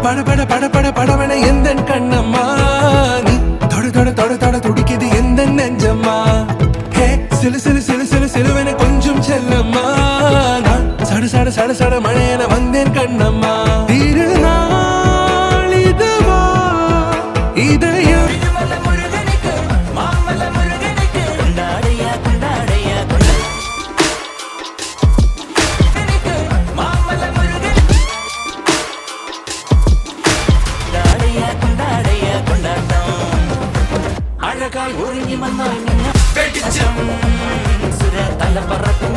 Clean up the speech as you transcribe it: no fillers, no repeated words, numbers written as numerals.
பட பட பட பட படவன எந்தன் கண்ணம்மா நீ தொட தொட தொட தொட துடிக்குது எந்த நெஞ்சம்மா ஹே சிலு சிலு சிலு சிலு சிலுவென கொஞ்சம் செல்லம்மா நான் சட சட சட சட மழையென வந்தேன் கண்ணம்மா திருநாள் இதுவா இதயம் அழகாய் ஒருங்கி வந்தாய் வெடிச்சம் சுர தல பறக்கும்